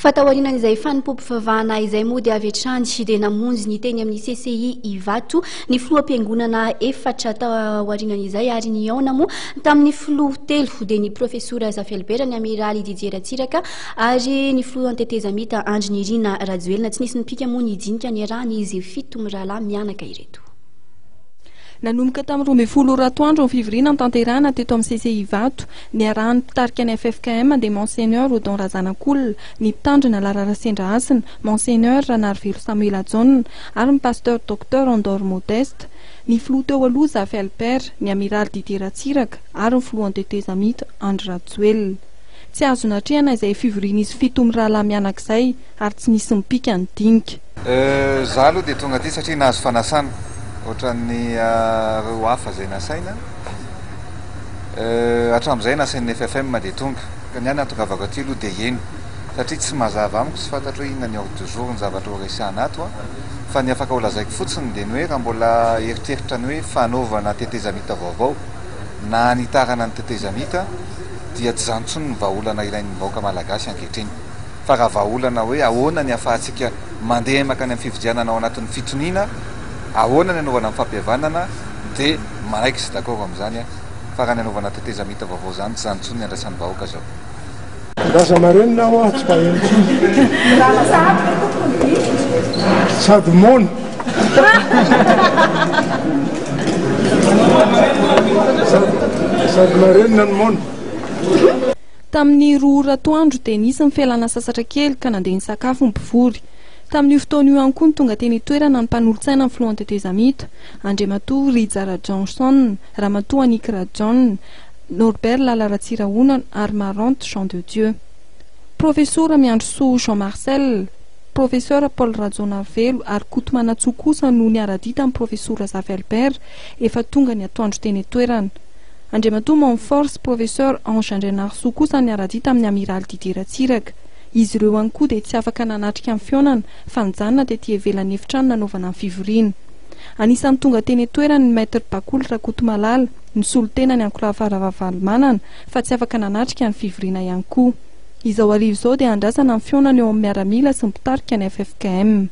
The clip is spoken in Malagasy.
Fatahoarinan'izay fanompoam-pivavahana izay moa dia avy hatrany dia namonjy ny teny amin'ny CCI Ivato ny filoham-piangonana efatra tahoarinan'izay ary niaona moa tamin'ny filoha telo dia ny profesora Zafelbera, ny amiraly Didier Ratsiraka ary ny filoha antetezamita Andry Nirina Rajoelina. Tsy nisy nipika moa nidinika ny arahany izy fito mirahalahy mianaka ireto. Nanomboka tamin'ny 12 ratoandro ny fivirina tanterahana teto amin'ny CCI Ivato ny arahan'ny mpitarika ny FFKM dia Monseigneur Odon Razanak'olona, ny mpitandrina Larara Sendra Asina, Monseigneur Ranarvelo Samuel Ajon ary ny pasteur Dr Andor Modeste, ny filoha teo aloha Zafelper, ny amiraly Didier Ratsiraka ary ny filoha antetezamita Andry Rajoelina. Tsy azo natrehana izay fivoriana izy fito mirahalahy mianak'izay ary tsy nisy mipika ny dinika. Za aloha dia tonga aty satria nahazo fanasana ohatran'ny reo hafa zay nasaina hatramin'izay nasain'ny FFM dia tonga ka ny any natongavako aty aloha dia eny satria tsy mazava amiko, tsy fantatro hoe inona ny ordre du jour ny zavatra horesahana ato fa ny afaka holazaiko fotsiny dia ny hoe raha mbola eritreritra ny hoe fanaovana tetezamita vaovao na anitarana ny tetezamita dia tsy zany intsony ny vahaolana ilain'ny vahoaka malagasy ankehitriny fa raha vahaolana hoe ahoana ny ahafahantsika mandeha makany amin'ny fividianana ao anatin'ny fitoniana, ahoana ny anaovana amin'ny fampihavanana dia manaiky sy d'accord amin'izany fa raha ny anaovana tetezamita vaovao zany tsy zany intsony ny andraisan'ny vahoaka zao. Raza marenina aho tsy paheno sady mona sady marenina ny mona. Tamin'ny 2 ratoandro dia nisy ny fialana sasatra kely ka nandeha ny sakafo ny mpivory. Tamin'io fotoana io ihany koa ny tonga teny toerana ny mpanolotsaina ny filoha antetezamita Andriamatoa Rijara Johnson, Ramatoa Anikra John, Norbert Lalaratsirahonan ary Marante Jean de Dieu. Profesora Miandrosoa Jean Marcel, Profeseur Paul Rajonavelo ary Kotomanatsoa kosa no niara-dita amin'ny Profesora Zafelber efa tonga ny atoandro teny toerana. Andriamatoa Montforce, Profeseur Ange Andrianarsoa kosa niara-dita amin'ny amiraly Didier Ratsiraka. Izy ireo ihany koa dia tsy afaka nanatrika amin'ny fionana fa nijanona tetỳ ivelan'ny efitrano nanaovana ny fivoriana. Anisan'ny tonga teny toerana ny Maître Bakoly Rakotomalala, ny solon-tena ny Ankorafaravavalomanana fa tsy afaka nanatrika ny fivoriana ihany koa. Izao arivo izao dia andrasana ny fionana eo amin'ny miaramila sy ny mpitarika ny FFKM.